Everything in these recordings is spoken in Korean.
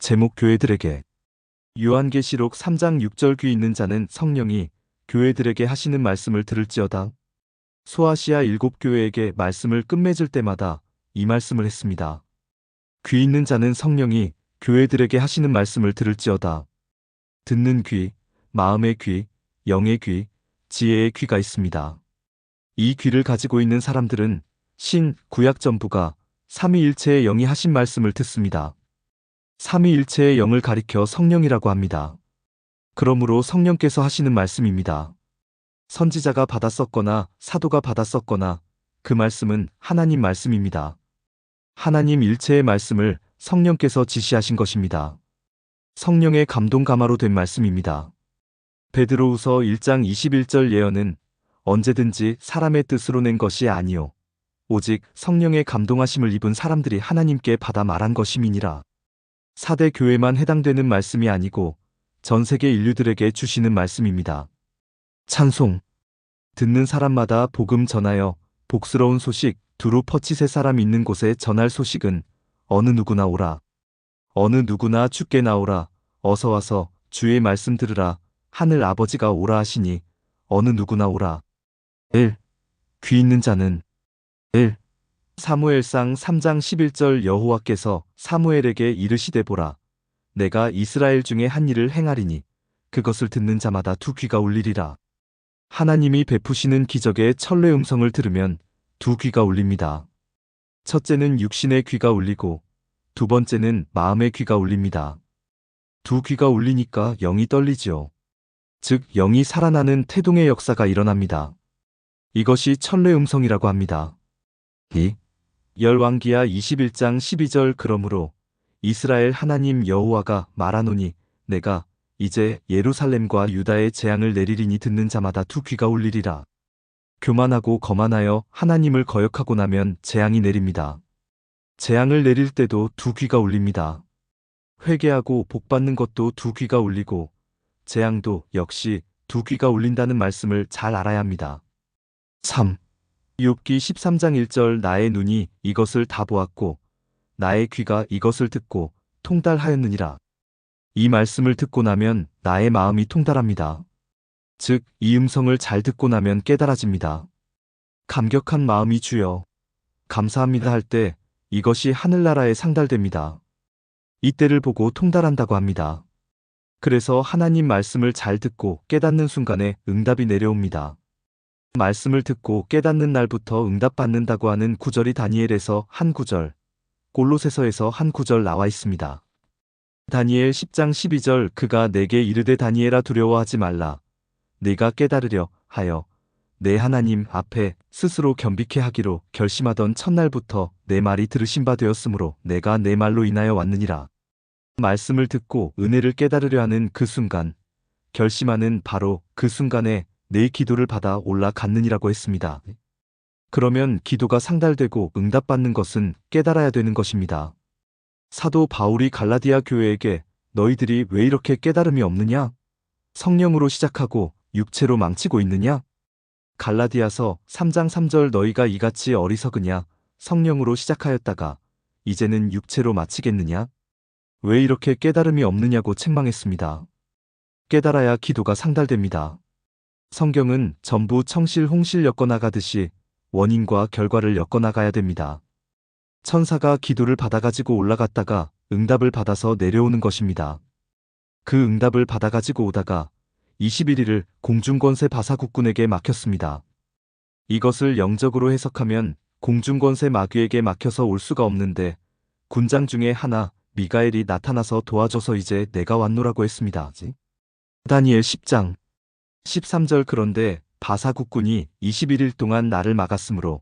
제목 교회들에게 요한계시록 3장 6절 귀 있는 자는 성령이 교회들에게 하시는 말씀을 들을지어다. 소아시아 7교회에게 말씀을 끝맺을 때마다 이 말씀을 했습니다. 귀 있는 자는 성령이 교회들에게 하시는 말씀을 들을지어다. 듣는 귀, 마음의 귀, 영의 귀, 지혜의 귀가 있습니다. 이 귀를 가지고 있는 사람들은 신, 구약 전부가 삼위일체의 영이 하신 말씀을 듣습니다. 삼위일체의 영을 가리켜 성령이라고 합니다. 그러므로 성령께서 하시는 말씀입니다. 선지자가 받았었거나 사도가 받았었거나 그 말씀은 하나님 말씀입니다. 하나님 일체의 말씀을 성령께서 지시하신 것입니다. 성령의 감동 감화로 된 말씀입니다. 베드로후서 1장 21절 예언은 언제든지 사람의 뜻으로 낸 것이 아니요 오직 성령의 감동하심을 입은 사람들이 하나님께 받아 말한 것임이니라. 4대 교회만 해당되는 말씀이 아니고 전 세계 인류들에게 주시는 말씀입니다. 찬송. 듣는 사람마다 복음 전하여 복스러운 소식 두루 퍼치세 사람 있는 곳에 전할 소식은 어느 누구나 오라. 어느 누구나 주께 나오라. 어서 와서 주의 말씀 들으라. 하늘 아버지가 오라 하시니 어느 누구나 오라. 1. 귀 있는 자는 1. 사무엘상 3장 11절 여호와께서 사무엘에게 이르시되 보라. 내가 이스라엘 중에 한 일을 행하리니 그것을 듣는 자마다 두 귀가 울리리라. 하나님이 베푸시는 기적의 천례 음성을 들으면 두 귀가 울립니다. 첫째는 육신의 귀가 울리고 두 번째는 마음의 귀가 울립니다. 두 귀가 울리니까 영이 떨리지요. 즉 영이 살아나는 태동의 역사가 일어납니다. 이것이 천례 음성이라고 합니다. 2. 열왕기하 21장 12절 그러므로 이스라엘 하나님 여호와가 말하노니 내가 이제 예루살렘과 유다에 재앙을 내리리니 듣는 자마다 두 귀가 울리리라. 교만하고 거만하여 하나님을 거역하고 나면 재앙이 내립니다. 재앙을 내릴 때도 두 귀가 울립니다. 회개하고 복받는 것도 두 귀가 울리고 재앙도 역시 두 귀가 울린다는 말씀을 잘 알아야 합니다. 3. 욥기 13장 1절 나의 눈이 이것을 다 보았고 나의 귀가 이것을 듣고 통달하였느니라. 이 말씀을 듣고 나면 나의 마음이 통달합니다. 즉, 이 음성을 잘 듣고 나면 깨달아집니다. 감격한 마음이 주여 감사합니다 할 때 이것이 하늘나라에 상달됩니다. 이때를 보고 통달한다고 합니다. 그래서 하나님 말씀을 잘 듣고 깨닫는 순간에 응답이 내려옵니다. 말씀을 듣고 깨닫는 날부터 응답받는다고 하는 구절이 다니엘에서 한 구절, 골로새서에서 한 구절 나와 있습니다. 다니엘 10장 12절 그가 내게 이르되 다니엘아 두려워하지 말라. 네가 깨달으려 하여 내 하나님 앞에 스스로 겸비케 하기로 결심하던 첫날부터 내 말이 들으신 바 되었으므로 내가 내 말로 인하여 왔느니라. 말씀을 듣고 은혜를 깨달으려 하는 그 순간, 결심하는 바로 그 순간에 내 기도를 받아 올라갔느니라고 했습니다. 그러면 기도가 상달되고 응답받는 것은 깨달아야 되는 것입니다. 사도 바울이 갈라디아 교회에게 너희들이 왜 이렇게 깨달음이 없느냐? 성령으로 시작하고 육체로 망치고 있느냐? 갈라디아서 3장 3절 너희가 이같이 어리석으냐? 성령으로 시작하였다가 이제는 육체로 마치겠느냐? 왜 이렇게 깨달음이 없느냐고 책망했습니다. 깨달아야 기도가 상달됩니다. 성경은 전부 청실 홍실 엮어나가듯이 원인과 결과를 엮어나가야 됩니다. 천사가 기도를 받아가지고 올라갔다가 응답을 받아서 내려오는 것입니다. 그 응답을 받아가지고 오다가 21일을 공중권세 바사국군에게 맡겼습니다. 이것을 영적으로 해석하면 공중권세 마귀에게 막혀서 올 수가 없는데 군장 중에 하나 미가엘이 나타나서 도와줘서 이제 내가 왔노라고 했습니다. 다니엘 10장 13절 그런데 바사국군이 21일 동안 나를 막았으므로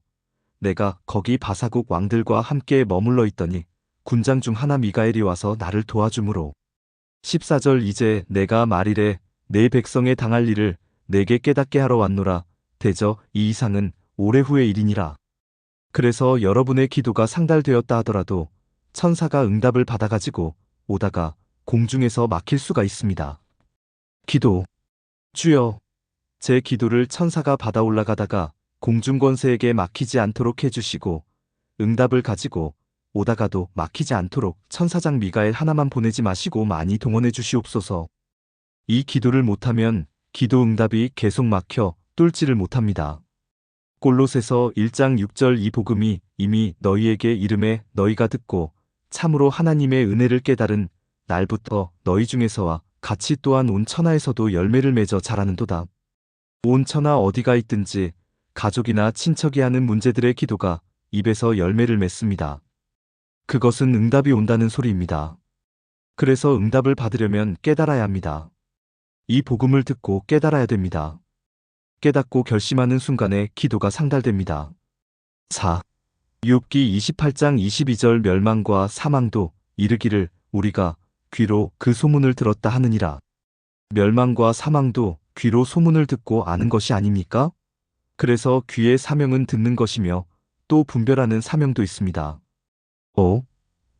내가 거기 바사국 왕들과 함께 머물러 있더니 군장 중 하나 미가엘이 와서 나를 도와주므로 14절 이제 내가 말이래 내 백성에 당할 일을 내게 깨닫게 하러 왔노라. 대저 이 이상은 오래 후의 일이니라. 그래서 여러분의 기도가 상달되었다 하더라도 천사가 응답을 받아가지고 오다가 공중에서 막힐 수가 있습니다. 기도. 주여, 제 기도를 천사가 받아 올라가다가 공중권세에게 막히지 않도록 해주시고 응답을 가지고 오다가도 막히지 않도록 천사장 미가엘 하나만 보내지 마시고 많이 동원해 주시옵소서. 이 기도를 못하면 기도 응답이 계속 막혀 뚫지를 못합니다. 골로새서 1장 6절 이 복음이 이미 너희에게 이름에 너희가 듣고 참으로 하나님의 은혜를 깨달은 날부터 너희 중에서와 같이 또한 온 천하에서도 열매를 맺어 자라는도다. 온 천하 어디가 있든지 가족이나 친척이 하는 문제들의 기도가 입에서 열매를 맺습니다. 그것은 응답이 온다는 소리입니다. 그래서 응답을 받으려면 깨달아야 합니다. 이 복음을 듣고 깨달아야 됩니다. 깨닫고 결심하는 순간에 기도가 상달됩니다. 4. 욥기 28장 22절 멸망과 사망도 이르기를 우리가 귀로 그 소문을 들었다 하느니라. 멸망과 사망도 귀로 소문을 듣고 아는 것이 아닙니까? 그래서 귀의 사명은 듣는 것이며 또 분별하는 사명도 있습니다. 5.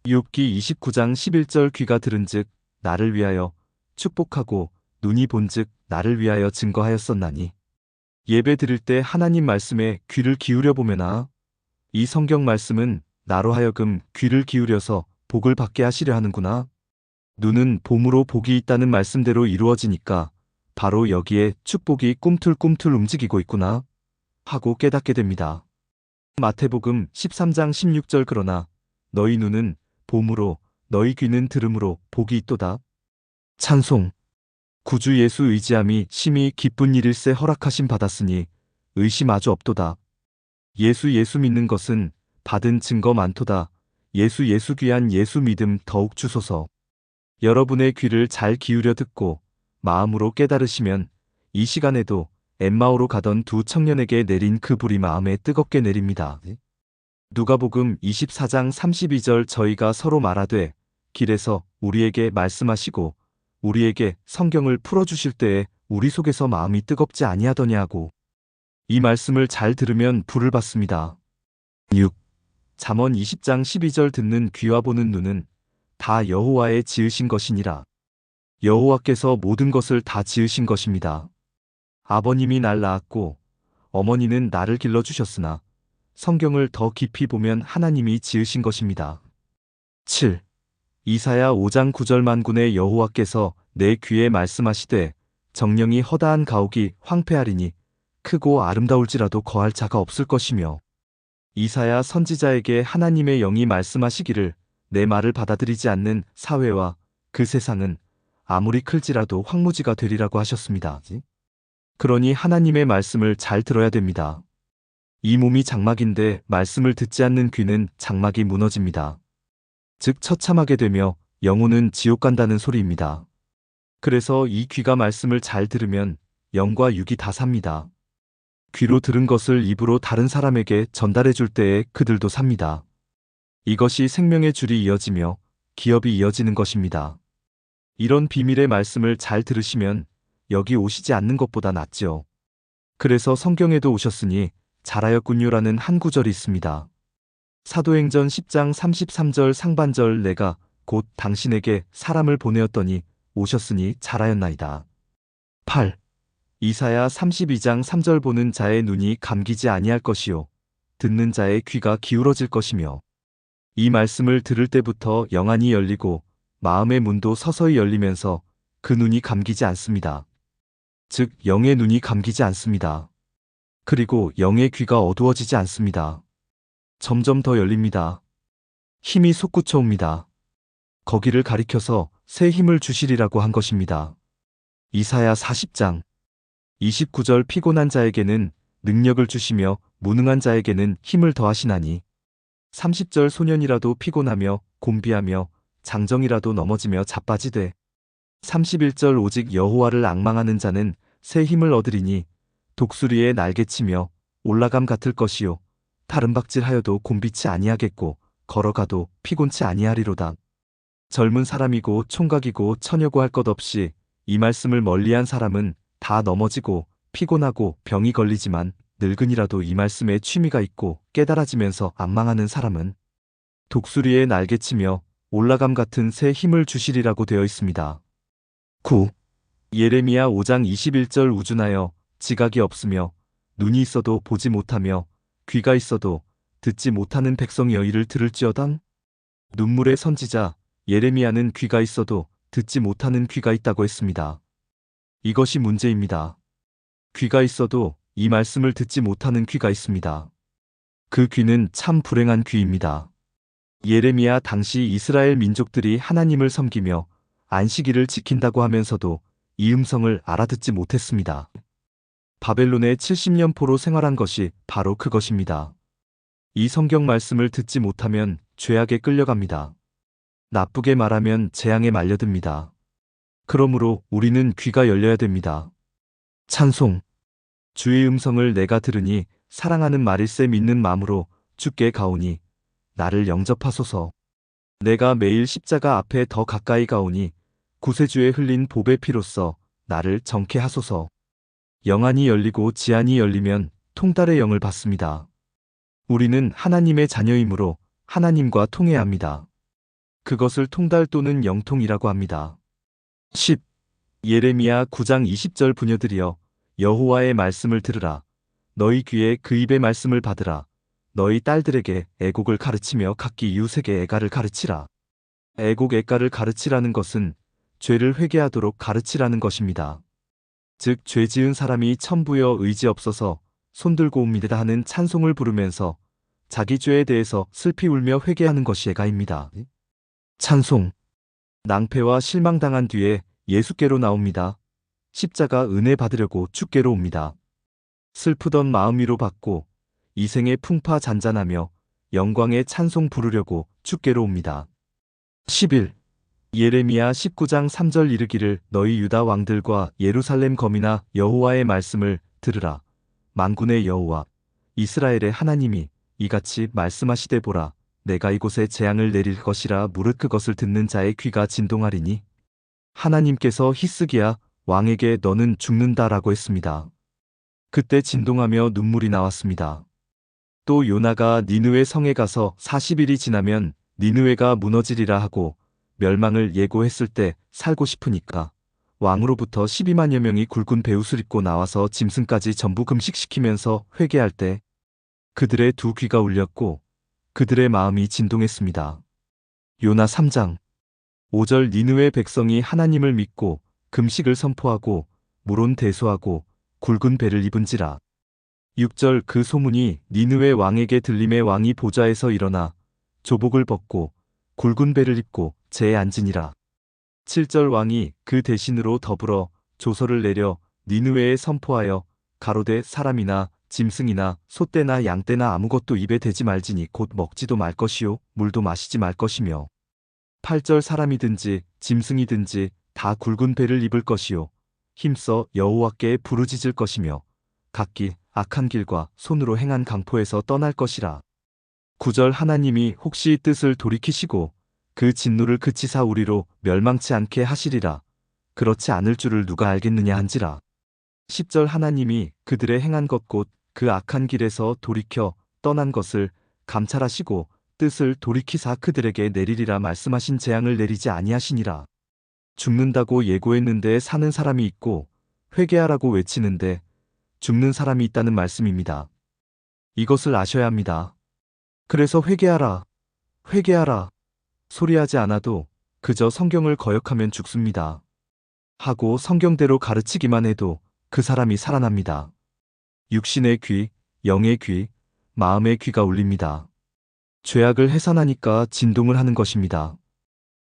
욥기 29장 11절 귀가 들은즉 나를 위하여 축복하고 눈이 본즉 나를 위하여 증거하였었나니. 예배 드릴 때 하나님 말씀에 귀를 기울여 보면아 이 성경 말씀은 나로 하여금 귀를 기울여서 복을 받게 하시려 하는구나. 눈은 봄으로 복이 있다는 말씀대로 이루어지니까 바로 여기에 축복이 꿈틀꿈틀 움직이고 있구나 하고 깨닫게 됩니다. 마태복음 13장 16절 그러나 너희 눈은 봄으로 너희 귀는 들음으로 복이 있도다. 찬송. 구주 예수 의지함이 심히 기쁜 일일세 허락하심 받았으니 의심 아주 없도다. 예수 믿는 것은 받은 증거 많도다. 예수 귀한 예수 믿음 더욱 주소서. 여러분의 귀를 잘 기울여 듣고 마음으로 깨달으시면 이 시간에도 엠마오로 가던 두 청년에게 내린 그 불이 마음에 뜨겁게 내립니다. 누가복음 24장 32절 저희가 서로 말하되 길에서 우리에게 말씀하시고 우리에게 성경을 풀어주실 때에 우리 속에서 마음이 뜨겁지 아니하더냐 하고 이 말씀을 잘 들으면 불을 받습니다. 6. 잠언 20장 12절 듣는 귀와 보는 눈은 다 여호와의 지으신 것이니라. 여호와께서 모든 것을 다 지으신 것입니다. 아버님이 날 낳았고 어머니는 나를 길러주셨으나 성경을 더 깊이 보면 하나님이 지으신 것입니다. 7. 이사야 5장 9절 만군의 여호와께서 내 귀에 말씀하시되 정령이 허다한 가옥이 황폐하리니 크고 아름다울지라도 거할 자가 없을 것이며 이사야 선지자에게 하나님의 영이 말씀하시기를 내 말을 받아들이지 않는 사회와 그 세상은 아무리 클지라도 황무지가 되리라고 하셨습니다. 그러니 하나님의 말씀을 잘 들어야 됩니다. 이 몸이 장막인데 말씀을 듣지 않는 귀는 장막이 무너집니다. 즉 처참하게 되며 영혼은 지옥 간다는 소리입니다. 그래서 이 귀가 말씀을 잘 들으면 영과 육이 다 삽니다. 귀로 들은 것을 입으로 다른 사람에게 전달해 줄 때에 그들도 삽니다. 이것이 생명의 줄이 이어지며 기업이 이어지는 것입니다. 이런 비밀의 말씀을 잘 들으시면 여기 오시지 않는 것보다 낫죠. 그래서 성경에도 오셨으니 잘하였군요라는 한 구절이 있습니다. 사도행전 10장 33절 상반절 내가 곧 당신에게 사람을 보내었더니 오셨으니 잘하였나이다. 8. 이사야 32장 3절 보는 자의 눈이 감기지 아니할 것이요 듣는 자의 귀가 기울어질 것이며 이 말씀을 들을 때부터 영안이 열리고 마음의 문도 서서히 열리면서 그 눈이 감기지 않습니다. 즉 영의 눈이 감기지 않습니다. 그리고 영의 귀가 어두워지지 않습니다. 점점 더 열립니다. 힘이 솟구쳐 옵니다. 거기를 가리켜서 새 힘을 주시리라고 한 것입니다. 이사야 40장 29절 피곤한 자에게는 능력을 주시며 무능한 자에게는 힘을 더하시나니 30절 소년이라도 피곤하며 곤비하며 장정이라도 넘어지며 자빠지되 31절 오직 여호와를 앙망하는 자는 새 힘을 얻으리니 독수리의 날개치며 올라감 같을 것이요 다름박질하여도 곤비치 아니하겠고 걸어가도 피곤치 아니하리로다. 젊은 사람이고 총각이고 처녀고 할 것 없이 이 말씀을 멀리한 사람은 다 넘어지고 피곤하고 병이 걸리지만 늙은이라도 이 말씀에 취미가 있고 깨달아지면서 안 망하는 사람은 독수리의 날개치며 올라감 같은 새 힘을 주시리라고 되어 있습니다. 9. 예레미야 5장 21절 우준하여 지각이 없으며 눈이 있어도 보지 못하며 귀가 있어도 듣지 못하는 백성이여 이를 들을지어다. 눈물의 선지자 예레미야는 귀가 있어도 듣지 못하는 귀가 있다고 했습니다. 이것이 문제입니다. 귀가 있어도 이 말씀을 듣지 못하는 귀가 있습니다. 그 귀는 참 불행한 귀입니다. 예레미야 당시 이스라엘 민족들이 하나님을 섬기며 안식일을 지킨다고 하면서도 이 음성을 알아듣지 못했습니다. 바벨론에 70년 포로 생활한 것이 바로 그것입니다. 이 성경 말씀을 듣지 못하면 죄악에 끌려갑니다. 나쁘게 말하면 재앙에 말려듭니다. 그러므로 우리는 귀가 열려야 됩니다. 찬송. 주의 음성을 내가 들으니 사랑하는 말일세 믿는 마음으로 주께 가오니 나를 영접하소서. 내가 매일 십자가 앞에 더 가까이 가오니 구세주에 흘린 보배 피로써 나를 정케 하소서. 영안이 열리고 지안이 열리면 통달의 영을 받습니다. 우리는 하나님의 자녀이므로 하나님과 통해야 합니다. 그것을 통달 또는 영통이라고 합니다. 10. 예레미야 9장 20절 부녀들이여 여호와의 말씀을 들으라. 너희 귀에 그 입의 말씀을 받으라. 너희 딸들에게 애곡을 가르치며 각기 이웃에게 애가를 가르치라. 애곡 애가를 가르치라는 것은 죄를 회개하도록 가르치라는 것입니다. 즉 죄 지은 사람이 천부여 의지 없어서 손들고 옵니다 하는 찬송을 부르면서 자기 죄에 대해서 슬피 울며 회개하는 것이 애가입니다. 찬송. 낭패와 실망당한 뒤에 예수께로 나옵니다. 십자가 은혜 받으려고 주께로 옵니다. 슬프던 마음 위로 받고 이 생의 풍파 잔잔하며 영광의 찬송 부르려고 주께로 옵니다. 11. 예레미야 19장 3절 이르기를 너희 유다 왕들과 예루살렘 거민아 여호와의 말씀을 들으라. 만군의 여호와 이스라엘의 하나님이 이같이 말씀하시되 보라. 내가 이곳에 재앙을 내릴 것이라 무릇 그것을 듣는 자의 귀가 진동하리니 하나님께서 히스기야 왕에게 너는 죽는다라고 했습니다. 그때 진동하며 눈물이 나왔습니다. 또 요나가 니느웨 성에 가서 40일이 지나면 니느웨가 무너지리라 하고 멸망을 예고했을 때 살고 싶으니까 왕으로부터 12만여 명이 굵은 베옷을 입고 나와서 짐승까지 전부 금식시키면서 회개할 때 그들의 두 귀가 울렸고 그들의 마음이 진동했습니다. 요나 3장 5절 니느웨 백성이 하나님을 믿고 금식을 선포하고 물온 대소하고 굵은 배를 입은지라. 6절 그 소문이 니느웨 왕에게 들림에 왕이 보좌에서 일어나 조복을 벗고 굵은 배를 입고 재에 앉으니라. 7절 왕이 그 대신으로 더불어 조서를 내려 니느웨에 선포하여 가로되 사람이나 짐승이나 소떼나 양떼나 아무것도 입에 대지 말지니 곧 먹지도 말 것이요 물도 마시지 말 것이며 8절 사람이든지 짐승이든지 다 굵은 배를 입을 것이요 힘써 여호와께 부르짖을 것이며 각기 악한 길과 손으로 행한 강포에서 떠날 것이라. 9절 하나님이 혹시 뜻을 돌이키시고 그 진노를 그치사 우리로 멸망치 않게 하시리라. 그렇지 않을 줄을 누가 알겠느냐 한지라. 10절 하나님이 그들의 행한 것 곧 그 악한 길에서 돌이켜 떠난 것을 감찰하시고 뜻을 돌이키사 그들에게 내리리라 말씀하신 재앙을 내리지 아니하시니라. 죽는다고 예고했는데 사는 사람이 있고 회개하라고 외치는데 죽는 사람이 있다는 말씀입니다. 이것을 아셔야 합니다. 그래서 회개하라, 회개하라 소리하지 않아도 그저 성경을 거역하면 죽습니다. 하고 성경대로 가르치기만 해도 그 사람이 살아납니다. 육신의 귀, 영의 귀, 마음의 귀가 울립니다. 죄악을 해산하니까 진동을 하는 것입니다.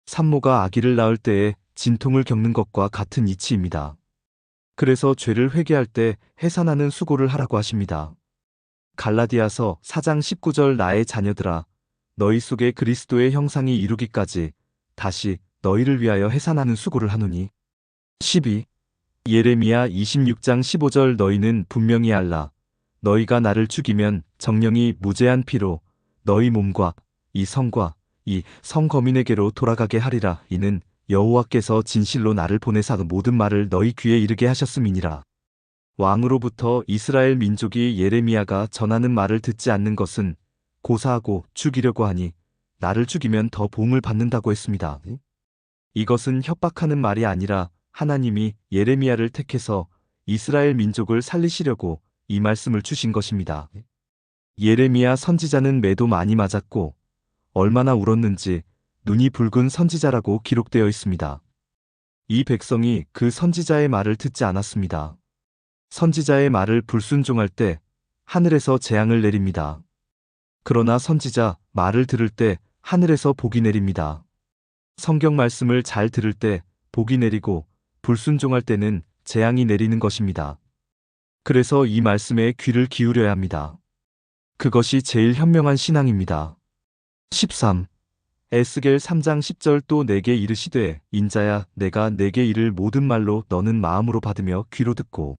산모가 아기를 낳을 때에 진통을 겪는 것과 같은 이치입니다. 그래서 죄를 회개할 때 해산하는 수고를 하라고 하십니다. 갈라디아서 4장 19절 나의 자녀들아 너희 속에 그리스도의 형상이 이루기까지 다시 너희를 위하여 해산하는 수고를 하노니. 12. 예레미야 26장 15절 너희는 분명히 알라. 너희가 나를 죽이면 정령이 무죄한 피로 너희 몸과 이 성과 이 성거민에게로 돌아가게 하리라. 이는 여호와께서 진실로 나를 보내사 모든 말을 너희 귀에 이르게 하셨음이니라. 왕으로부터 이스라엘 민족이 예레미야가 전하는 말을 듣지 않는 것은 고사하고 죽이려고 하니 나를 죽이면 더 보응을 받는다고 했습니다. 이것은 협박하는 말이 아니라 하나님이 예레미야를 택해서 이스라엘 민족을 살리시려고 이 말씀을 주신 것입니다. 예레미야 선지자는 매도 많이 맞았고 얼마나 울었는지 눈이 붉은 선지자라고 기록되어 있습니다. 이 백성이 그 선지자의 말을 듣지 않았습니다. 선지자의 말을 불순종할 때 하늘에서 재앙을 내립니다. 그러나 선지자 말을 들을 때 하늘에서 복이 내립니다. 성경 말씀을 잘 들을 때 복이 내리고 불순종할 때는 재앙이 내리는 것입니다. 그래서 이 말씀에 귀를 기울여야 합니다. 그것이 제일 현명한 신앙입니다. 13. 에스겔 3장 10절 또 내게 이르시되 인자야 내가 내게 이를 모든 말로 너는 마음으로 받으며 귀로 듣고.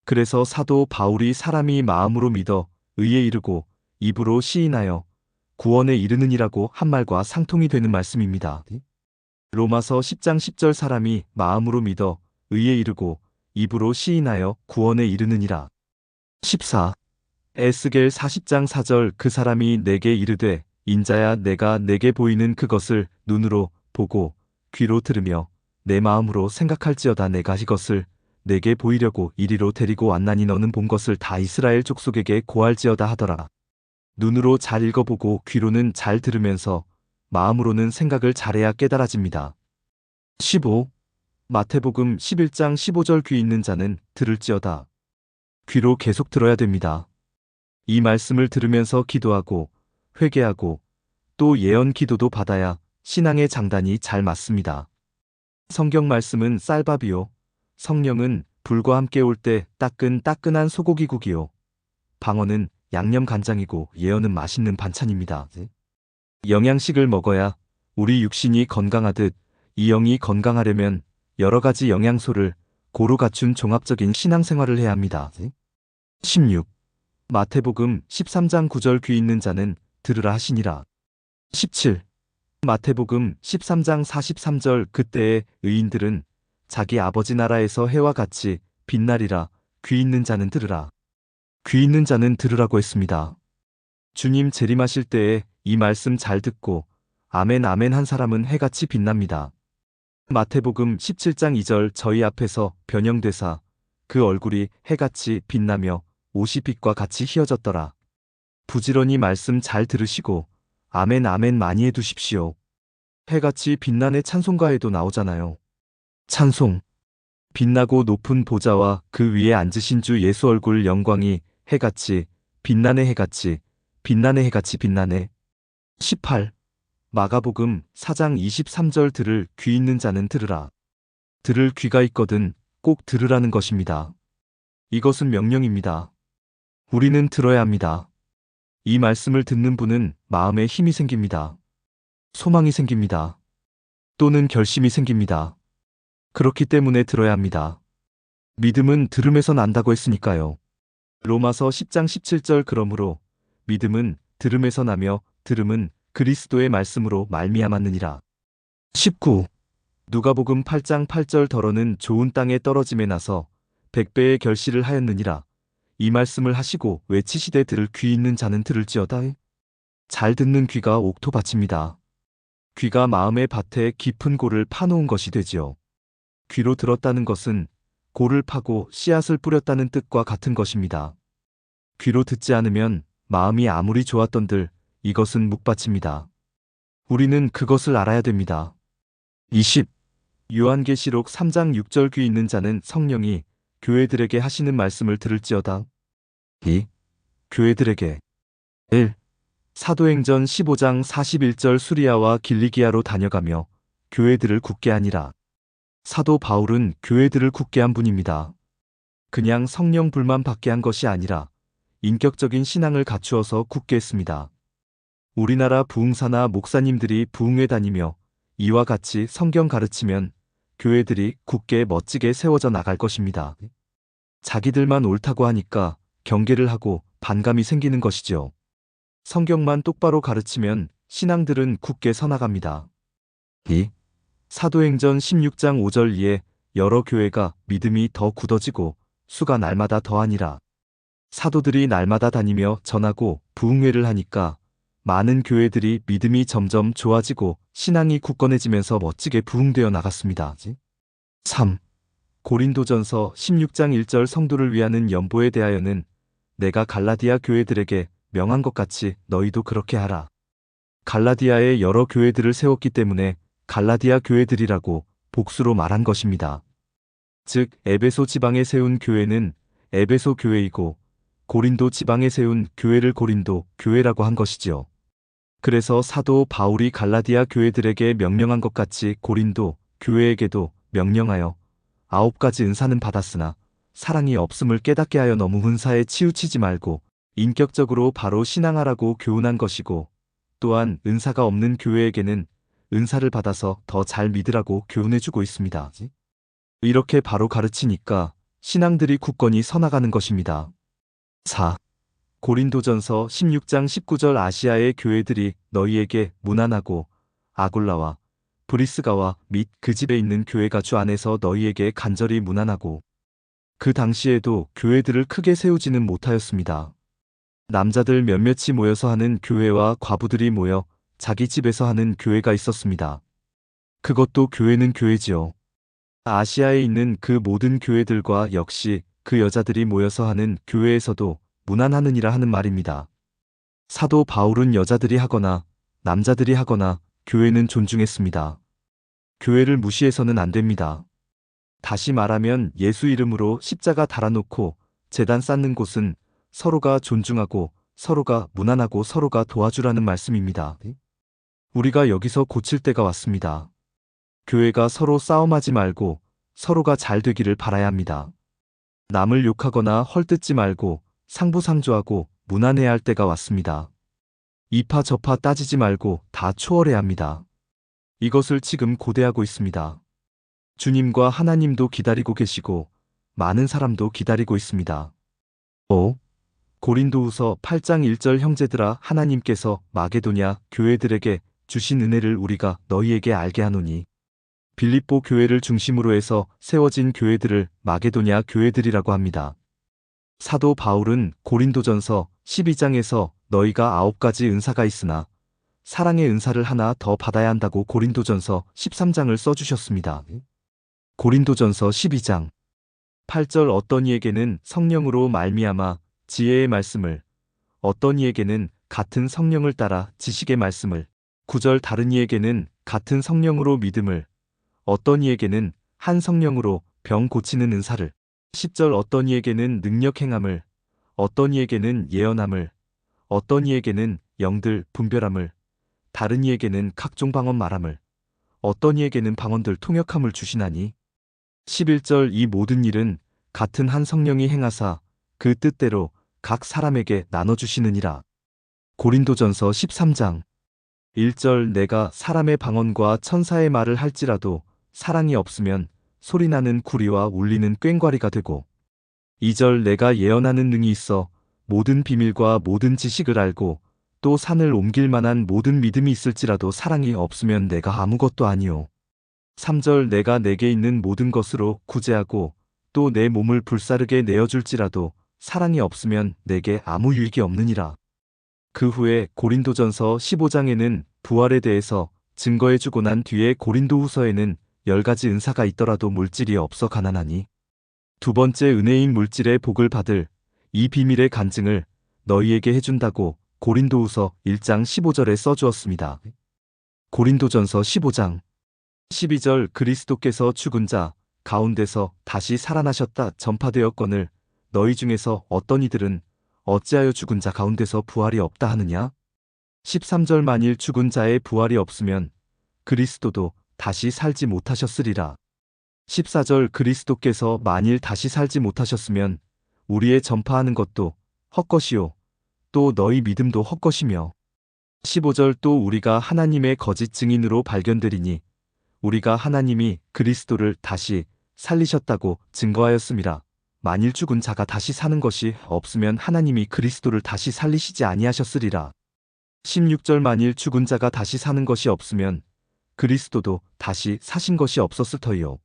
그래서 사도 바울이 사람이 마음으로 믿어 의에 이르고 입으로 시인하여 구원에 이르느니라고 한 말과 상통이 되는 말씀입니다. 로마서 10장 10절 사람이 마음으로 믿어 의에 이르고 입으로 시인하여 구원에 이르느니라. 14. 에스겔 40장 4절 그 사람이 내게 이르되 인자야 내가 내게 보이는 그것을 눈으로 보고 귀로 들으며 내 마음으로 생각할지어다 내가 이것을 내게 보이려고 이리로 데리고 왔나니 너는 본 것을 다 이스라엘 족속에게 고할지어다 하더라. 눈으로 잘 읽어보고 귀로는 잘 들으면서 마음으로는 생각을 잘해야 깨달아집니다. 15. 마태복음 11장 15절 귀 있는 자는 들을지어다. 귀로 계속 들어야 됩니다. 이 말씀을 들으면서 기도하고 회개하고 또 예언 기도도 받아야 신앙의 장단이 잘 맞습니다. 성경 말씀은 쌀밥이요. 성령은 불과 함께 올 때 따끈따끈한 소고기국이요. 방언은 양념 간장이고 예언은 맛있는 반찬입니다. 영양식을 먹어야 우리 육신이 건강하듯 이 영이 건강하려면 여러 가지 영양소를 고루 갖춘 종합적인 신앙생활을 해야 합니다. 16. 마태복음 13장 9절 귀 있는 자는 들으라 하시니라. 17. 마태복음 13장 43절 그때의 의인들은 자기 아버지 나라에서 해와 같이 빛나리라. 귀 있는 자는 들으라. 귀 있는 자는 들으라고 했습니다. 주님 재림하실 때에 이 말씀 잘 듣고 아멘 아멘 한 사람은 해같이 빛납니다. 마태복음 17장 2절 저희 앞에서 변형되사 그 얼굴이 해같이 빛나며 옷이 빛과 같이 희어졌더라. 부지런히 말씀 잘 들으시고 아멘 아멘 많이 해두십시오. 해같이 빛나네 찬송가에도 나오잖아요. 찬송. 빛나고 높은 보좌와 그 위에 앉으신 주 예수 얼굴 영광이 해같이 빛나네 해같이 빛나네 해같이 빛나네. 18. 마가복음 4장 23절 들을 귀 있는 자는 들으라. 들을 귀가 있거든 꼭 들으라는 것입니다. 이것은 명령입니다. 우리는 들어야 합니다. 이 말씀을 듣는 분은 마음에 힘이 생깁니다. 소망이 생깁니다. 또는 결심이 생깁니다. 그렇기 때문에 들어야 합니다. 믿음은 들음에서 난다고 했으니까요. 로마서 10장 17절 그러므로 믿음은 들음에서 나며 들음은 그리스도의 말씀으로 말미암았느니라. 19. 누가복음 8장 8절 더러는 좋은 땅에 떨어짐에 나서 100배의 결실을 하였느니라. 이 말씀을 하시고 외치시되 들을 귀 있는 자는 들을지어다. 잘 듣는 귀가 옥토밭입니다. 귀가 마음의 밭에 깊은 골을 파놓은 것이 되지요. 귀로 들었다는 것은 골을 파고 씨앗을 뿌렸다는 뜻과 같은 것입니다. 귀로 듣지 않으면 마음이 아무리 좋았던들 이것은 묵밭입니다. 우리는 그것을 알아야 됩니다. 20. 요한계시록 3장 6절 귀 있는 자는 성령이 교회들에게 하시는 말씀을 들을지어다. 2. 교회들에게 1. 사도행전 15장 41절 수리아와 길리기아로 다녀가며 교회들을 굳게 하니라. 사도 바울은 교회들을 굳게 한 분입니다. 그냥 성령 불만 받게 한 것이 아니라 인격적인 신앙을 갖추어서 굳게 했습니다. 우리나라 부흥사나 목사님들이 부흥회 다니며 이와 같이 성경 가르치면 교회들이 굳게 멋지게 세워져 나갈 것입니다. 자기들만 옳다고 하니까 경계를 하고 반감이 생기는 것이죠. 성경만 똑바로 가르치면 신앙들은 굳게 서나갑니다. 2. 사도행전 16장 5절 이에 여러 교회가 믿음이 더 굳어지고 수가 날마다 더하니라. 사도들이 날마다 다니며 전하고 부흥회를 하니까 많은 교회들이 믿음이 점점 좋아지고 신앙이 굳건해지면서 멋지게 부흥되어 나갔습니다. 3. 고린도전서 16장 1절 성도를 위하는 연보에 대하여는 내가 갈라디아 교회들에게 명한 것 같이 너희도 그렇게 하라. 갈라디아에 여러 교회들을 세웠기 때문에 갈라디아 교회들이라고 복수로 말한 것입니다. 즉 에베소 지방에 세운 교회는 에베소 교회이고 고린도 지방에 세운 교회를 고린도 교회라고 한 것이지요. 그래서 사도 바울이 갈라디아 교회들에게 명령한 것 같이 고린도 교회에게도 명령하여 9가지 은사는 받았으나 사랑이 없음을 깨닫게 하여 너무 은사에 치우치지 말고 인격적으로 바로 신앙하라고 교훈한 것이고, 또한 은사가 없는 교회에게는 은사를 받아서 더 잘 믿으라고 교훈해주고 있습니다. 이렇게 바로 가르치니까 신앙들이 굳건히 서나가는 것입니다. 4. 고린도전서 16장 19절 아시아의 교회들이 너희에게 무난하고 아굴라와 브리스가와 및 그 집에 있는 교회가 주 안에서 너희에게 간절히 무난하고, 그 당시에도 교회들을 크게 세우지는 못하였습니다. 남자들 몇몇이 모여서 하는 교회와 과부들이 모여 자기 집에서 하는 교회가 있었습니다. 그것도 교회는 교회지요. 아시아에 있는 그 모든 교회들과 역시 그 여자들이 모여서 하는 교회에서도 무난하느니라 하는 말입니다. 사도 바울은 여자들이 하거나 남자들이 하거나 교회는 존중했습니다. 교회를 무시해서는 안 됩니다. 다시 말하면 예수 이름으로 십자가 달아놓고 제단 쌓는 곳은 서로가 존중하고 서로가 무난하고 서로가 도와주라는 말씀입니다. 우리가 여기서 고칠 때가 왔습니다. 교회가 서로 싸움하지 말고 서로가 잘 되기를 바라야 합니다. 남을 욕하거나 헐뜯지 말고 상부상조하고 무난해야 할 때가 왔습니다. 이파 저파 따지지 말고 다 초월해야 합니다. 이것을 지금 고대하고 있습니다. 주님과 하나님도 기다리고 계시고 많은 사람도 기다리고 있습니다. 5. 고린도후서 8장 1절 형제들아, 하나님께서 마게도냐 교회들에게 주신 은혜를 우리가 너희에게 알게 하노니, 빌립보 교회를 중심으로 해서 세워진 교회들을 마게도냐 교회들이라고 합니다. 사도 바울은 고린도전서 12장에서 너희가 9가지 은사가 있으나 사랑의 은사를 하나 더 받아야 한다고 고린도전서 13장을 써주셨습니다. 고린도전서 12장 8절 어떤 이에게는 성령으로 말미암아 지혜의 말씀을, 어떤 이에게는 같은 성령을 따라 지식의 말씀을, 9절 다른 이에게는 같은 성령으로 믿음을, 어떤 이에게는 한 성령으로 병 고치는 은사를, 10절 어떤 이에게는 능력 행함을, 어떤 이에게는 예언함을, 어떤 이에게는 영들 분별함을, 다른 이에게는 각종 방언 말함을, 어떤 이에게는 방언들 통역함을 주시나니, 11절 이 모든 일은 같은 한 성령이 행하사 그 뜻대로 각 사람에게 나눠주시느니라. 고린도전서 13장 1절 내가 사람의 방언과 천사의 말을 할지라도 사랑이 없으면 소리나는 구리와 울리는 꽹과리가 되고, 2절 내가 예언하는 능이 있어 모든 비밀과 모든 지식을 알고 또 산을 옮길 만한 모든 믿음이 있을지라도 사랑이 없으면 내가 아무것도 아니요. 3절 내가 내게 있는 모든 것으로 구제하고 또 내 몸을 불사르게 내어줄지라도 사랑이 없으면 내게 아무 유익이 없느니라. 그 후에 고린도전서 15장에는 부활에 대해서 증거해주고 난 뒤에 고린도후서에는 10가지 은사가 있더라도 물질이 없어 가난하니 두 번째 은혜인 물질의 복을 받을 이 비밀의 간증을 너희에게 해준다고 고린도후서 1장 15절에 써주었습니다. 고린도전서 15장 12절 그리스도께서 죽은 자 가운데서 다시 살아나셨다 전파되었거늘 너희 중에서 어떤 이들은 어찌하여 죽은 자 가운데서 부활이 없다 하느냐? 13절 만일 죽은 자의 부활이 없으면 그리스도도 다시 살지 못하셨으리라. 14절 그리스도께서 만일 다시 살지 못하셨으면 우리의 전파하는 것도 헛것이요 또 너희 믿음도 헛것이며, 15절 또 우리가 하나님의 거짓 증인으로 발견되리니 우리가 하나님이 그리스도를 다시 살리셨다고 증거하였음이라. 만일 죽은 자가 다시 사는 것이 없으면 하나님이 그리스도를 다시 살리시지 아니하셨으리라. 16절 만일 죽은 자가 다시 사는 것이 없으면 그리스도도 다시 사신 것이 없었을 터이요.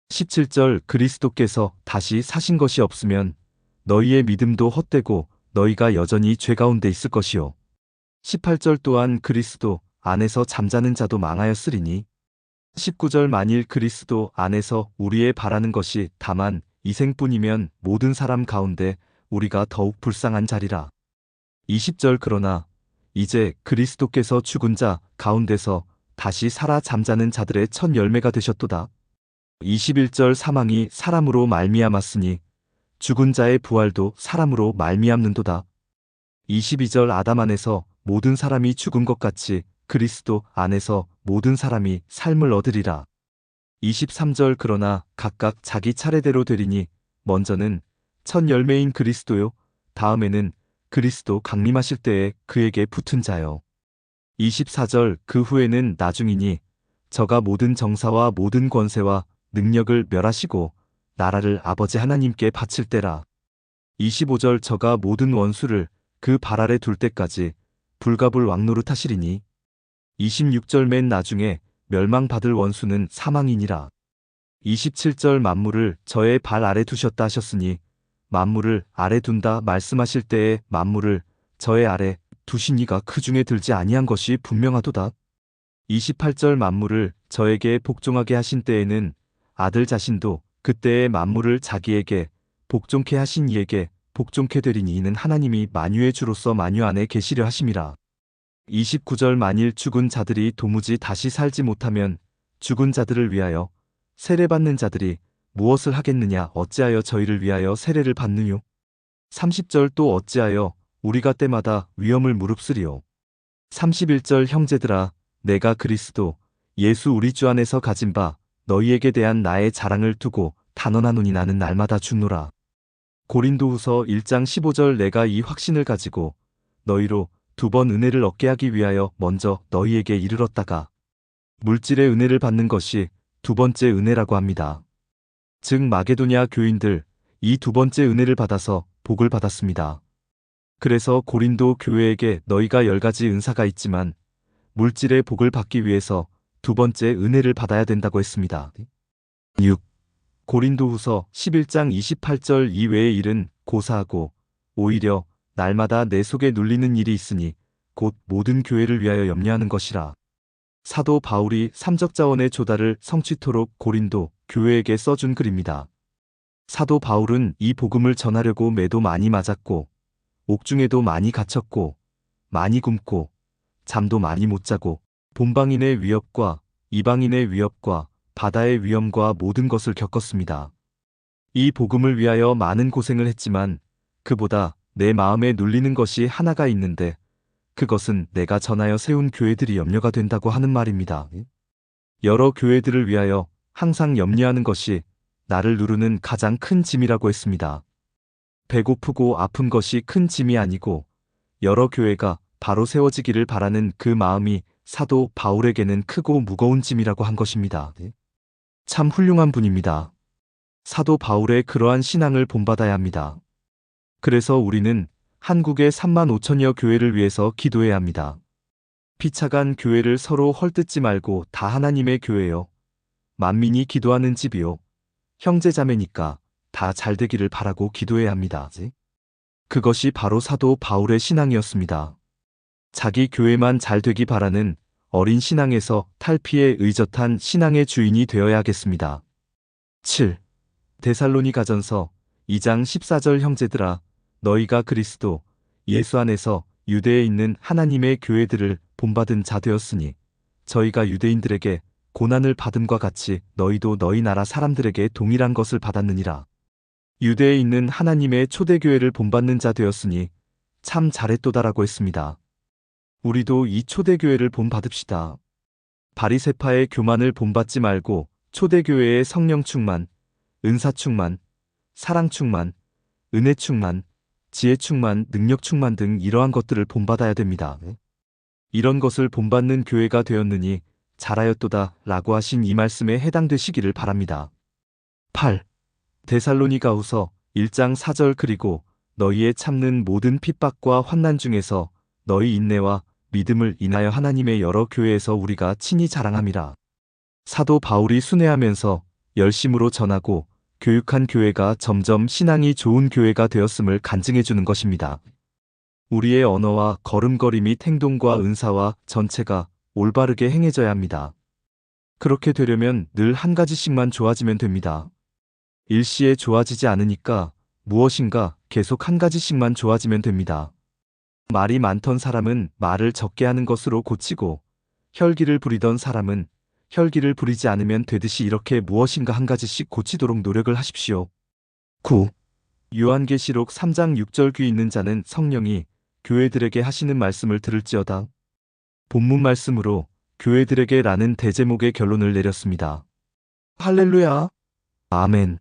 17절 그리스도께서 다시 사신 것이 없으면 너희의 믿음도 헛되고 너희가 여전히 죄 가운데 있을 것이요. 18절 또한 그리스도 안에서 잠자는 자도 망하였으리니, 19절 만일 그리스도 안에서 우리의 바라는 것이 다만 이생뿐이면 모든 사람 가운데 우리가 더욱 불쌍한 자리라. 20절 그러나 이제 그리스도께서 죽은 자 가운데서 다시 살아 잠자는 자들의 첫 열매가 되셨도다. 21절 사망이 사람으로 말미암았으니 죽은 자의 부활도 사람으로 말미암는도다. 22절 아담 안에서 모든 사람이 죽은 것 같이 그리스도 안에서 모든 사람이 삶을 얻으리라. 23절 그러나 각각 자기 차례대로 되리니 먼저는 첫 열매인 그리스도요 다음에는 그리스도 강림하실 때에 그에게 붙은 자요. 24절 그 후에는 나중이니 저가 모든 정사와 모든 권세와 능력을 멸하시고 나라를 아버지 하나님께 바칠 때라. 25절 저가 모든 원수를 그 발 아래 둘 때까지 불가불 왕노릇하시리니 26절 맨 나중에 멸망받을 원수는 사망이니라. 27절 만물을 저의 발 아래 두셨다 하셨으니 만물을 아래 둔다 말씀하실 때에 만물을 저의 아래 두시니가 그 중에 들지 아니한 것이 분명하도다. 28절 만물을 저에게 복종하게 하신 때에는 아들 자신도 그때의 만물을 자기에게 복종케 하신 이에게 복종케 되리니 이는 하나님이 만유의 주로서 만유 안에 계시려 하심이라. 29절 만일 죽은 자들이 도무지 다시 살지 못하면 죽은 자들을 위하여 세례받는 자들이 무엇을 하겠느냐 어찌하여 저희를 위하여 세례를 받느뇨. 30절 또 어찌하여 우리가 때마다 위험을 무릅쓰리요. 31절 형제들아 내가 그리스도 예수 우리 주 안에서 가진 바 너희에게 대한 나의 자랑을 두고 단언하노니 나는 날마다 죽노라. 고린도후서 1장 15절 내가 이 확신을 가지고 너희로 두 번 은혜를 얻게 하기 위하여 먼저 너희에게 이르렀다가 물질의 은혜를 받는 것이 두 번째 은혜라고 합니다. 즉 마게도냐 교인들 이 두 번째 은혜를 받아서 복을 받았습니다. 그래서 고린도 교회에게 너희가 10가지 은사가 있지만 물질의 복을 받기 위해서 두 번째 은혜를 받아야 된다고 했습니다. 6. 고린도후서 11장 28절 이외의 일은 고사하고 오히려 날마다 내 속에 눌리는 일이 있으니 곧 모든 교회를 위하여 염려하는 것이라. 사도 바울이 삼적자원의 조달을 성취토록 고린도 교회에게 써준 글입니다. 사도 바울은 이 복음을 전하려고 매도 많이 맞았고 옥중에도 많이 갇혔고 많이 굶고 잠도 많이 못 자고 본방인의 위협과 이방인의 위협과 바다의 위험과 모든 것을 겪었습니다. 이 복음을 위하여 많은 고생을 했지만 그보다 내 마음에 눌리는 것이 하나가 있는데 그것은 내가 전하여 세운 교회들이 염려가 된다고 하는 말입니다. 여러 교회들을 위하여 항상 염려하는 것이 나를 누르는 가장 큰 짐이라고 했습니다. 배고프고 아픈 것이 큰 짐이 아니고 여러 교회가 바로 세워지기를 바라는 그 마음이 사도 바울에게는 크고 무거운 짐이라고 한 것입니다. 참 훌륭한 분입니다. 사도 바울의 그러한 신앙을 본받아야 합니다. 그래서 우리는 한국의 3만 5천여 교회를 위해서 기도해야 합니다. 피차간 교회를 서로 헐뜯지 말고 다 하나님의 교회요. 만민이 기도하는 집이요. 형제자매니까 다 잘되기를 바라고 기도해야 합니다. 그것이 바로 사도 바울의 신앙이었습니다. 자기 교회만 잘되기 바라는 어린 신앙에서 탈피에 의젓한 신앙의 주인이 되어야겠습니다. 7. 데살로니가전서 2장 14절 형제들아 너희가 그리스도 예수 안에서 유대에 있는 하나님의 교회들을 본받은 자 되었으니 저희가 유대인들에게 고난을 받음과 같이 너희도 너희 나라 사람들에게 동일한 것을 받았느니라. 유대에 있는 하나님의 초대교회를 본받는 자 되었으니 참 잘했도다라고 했습니다. 우리도 이 초대교회를 본받읍시다. 바리새파의 교만을 본받지 말고 초대교회의 성령 충만, 은사 충만, 사랑 충만, 은혜 충만, 지혜 충만, 능력 충만 등 이러한 것들을 본받아야 됩니다. 이런 것을 본받는 교회가 되었느니 잘하였도다 라고 하신 이 말씀에 해당되시기를 바랍니다. 8. 데살로니가후서 1장 4절 그리고 너희의 참는 모든 핍박과 환난 중에서 너희 인내와 믿음을 인하여 하나님의 여러 교회에서 우리가 친히 자랑함이라. 사도 바울이 순회하면서 열심으로 전하고 교육한 교회가 점점 신앙이 좋은 교회가 되었음을 간증해 주는 것입니다. 우리의 언어와 걸음걸이 및 행동과 은사와 전체가 올바르게 행해져야 합니다. 그렇게 되려면 늘 한 가지씩만 좋아지면 됩니다. 일시에 좋아지지 않으니까 무엇인가 계속 한 가지씩만 좋아지면 됩니다. 말이 많던 사람은 말을 적게 하는 것으로 고치고 혈기를 부리던 사람은 혈기를 부리지 않으면 되듯이 이렇게 무엇인가 한 가지씩 고치도록 노력을 하십시오. 9. 요한계시록 3장 6절 귀 있는 자는 성령이 교회들에게 하시는 말씀을 들을지어다. 본문 말씀으로 교회들에게 라는 대제목의 결론을 내렸습니다. 할렐루야. 아멘.